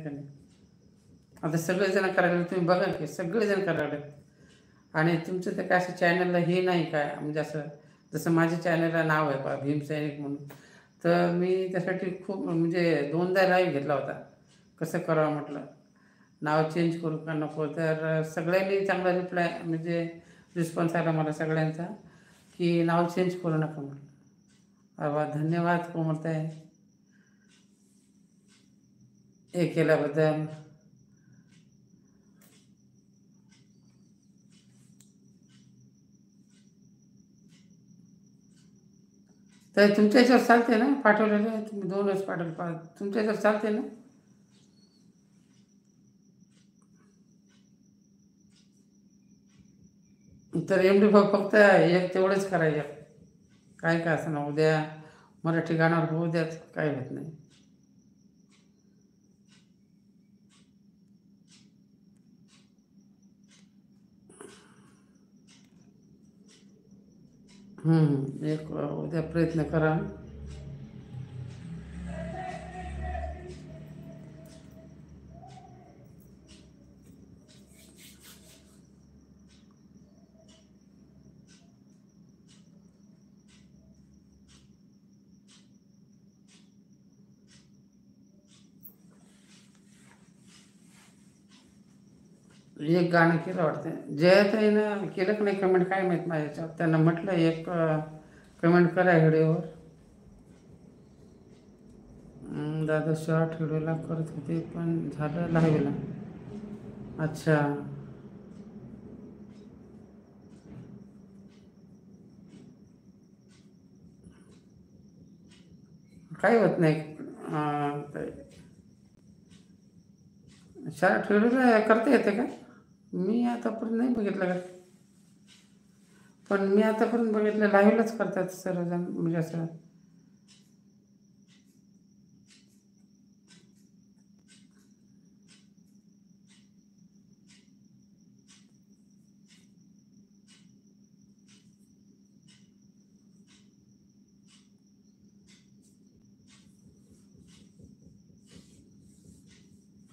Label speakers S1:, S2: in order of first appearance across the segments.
S1: का नाही. आता सगळेजण करायला लागले, तुम्ही बघा की सगळेजण करायला लागले. आणि तुमचं तर काय असं चॅनलला हे नाही काय, म्हणजे असं जसं माझ्या चॅनलला नाव आहे पहा भीम सैनिक म्हणून, तर मी त्यासाठी खूप म्हणजे 2दा लाईव्ह घेतला होता, कसं करावं म्हटलं, नाव चेंज करू का नको. तर सगळ्यांनी चांगला रिप्लाय म्हणजे रिस्पॉन्स आला मला सगळ्यांचा, की नाव चेंज करू नका म्हटलं. अरे धन्यवाद कोमलताई हे केल्याबद्दल. तर तुमच्या याच्यावर चालते ना पाठवलेलं, तुम्ही 2च पाठवले, तुमच्या याच्यावर चालते ना. तर एम.डी भाऊ फक्त एक तेवढंच करायचं, काय काय असं ना, उद्या मराठी गाण्यावर होऊ द्याच, काय होत नाही. एक उद्या प्रयत्न करा. एक गाणं केलं वाटतं, जयताईनं केलं की नाही कमेंट काय माहीत माझ्या याच्यावर. त्यांना म्हटलं एक कमेंट करा व्हिडिओवर. दादा शॉर्ट व्हिडिओला करत होते पण झालं लाईव्हला. अच्छा, काही होत नाही. शॉर्ट व्हिडिओला करता येते का? मी आतापर्यंत नाही बघितलं का, पण मी आतापर्यंत बघितलं लाईव्हलाच करतात सर्वजण, म्हणजे असं.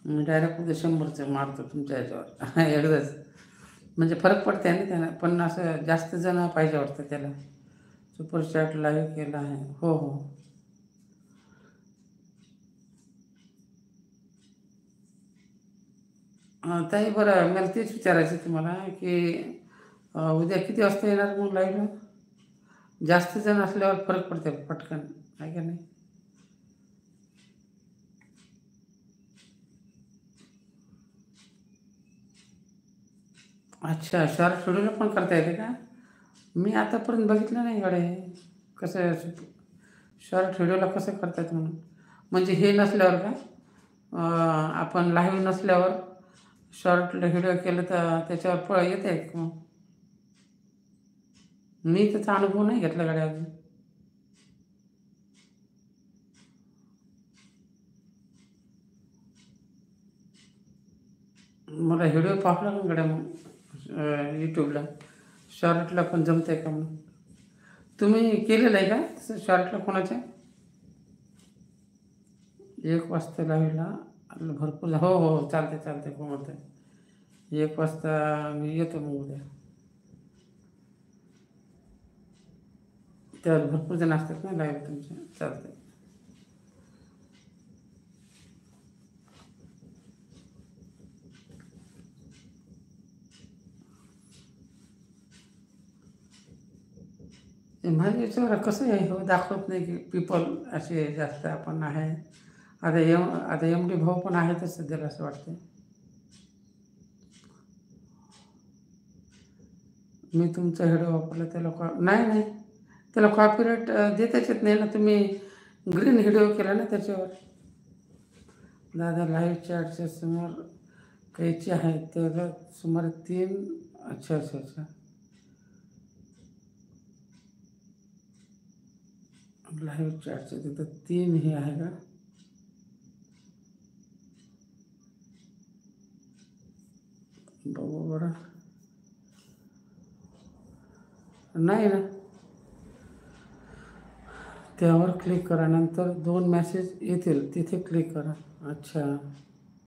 S1: मी डायरेक्ट उद्या 100चं मारतो तुमच्या याच्यावर एकदाच, म्हणजे फरक पडते ना त्याला. पण असं जास्त जण पाहिजे वाटतं त्याला. सुपरचॅट लाईव्ह केला आहे. हो हो. ताई बरं, मला तेच विचारायचं तुम्हाला की उद्या किती वाजता येणार मग लाईव्हला? जास्त जण असल्यावर फरक पडते पटकन, आहे का नाही. अच्छा, शॉर्ट व्हिडिओला पण करता येते का? मी आतापर्यंत बघितलं नाही गडे, कसं शॉर्ट व्हिडिओला कसं करतात म्हणून. म्हणजे हे नसल्यावर का, आपण लाईव्ह नसल्यावर शॉर्ट व्हिडिओ केलं तर त्याच्यावर येते मग. मी त्याचा अनुभव नाही घेतला गाडी अजून. मला व्हिडिओ पाहला ना गड्या मग यूट्यूबला, शॉर्टला पण जमते का म्हणून. तुम्ही केलेलं आहे का तसं शॉर्टला कोणाच्या? 1 वाजता लाईव्हला भरपूर. हो हो, चालते चालते, हो म्हणते 1 वाजता मी येतो मग उद्या. त्यावर भरपूर जण असतात ना लाईव्ह तुमच्या, चालते. माझ्या याच्यावर कसं आहे, हो दाखवत नाही की पीपल असे जास्त आपण आहे. आता एम.डी भाऊ पण आहेतच सध्याला असं वाटतं. मी तुमचा व्हिडिओ वापरला त्याला नाही नाही, त्याला कॉपीराईट देताच येत नाही ना. तुम्ही ग्रीन व्हिडिओ केला ना त्याच्यावर. दादा लाईव्ह चॅटच्या समोर कैची आहे त्याला सुमारे 3. अच्छा अच्छा अच्छा, लाईव्ह चॅटचं तिथं 3 हे आहे का? बघू बरं. नाही ना, त्यावर क्लिक करा, नंतर 2 मेसेज येतील, तिथे क्लिक करा. अच्छा,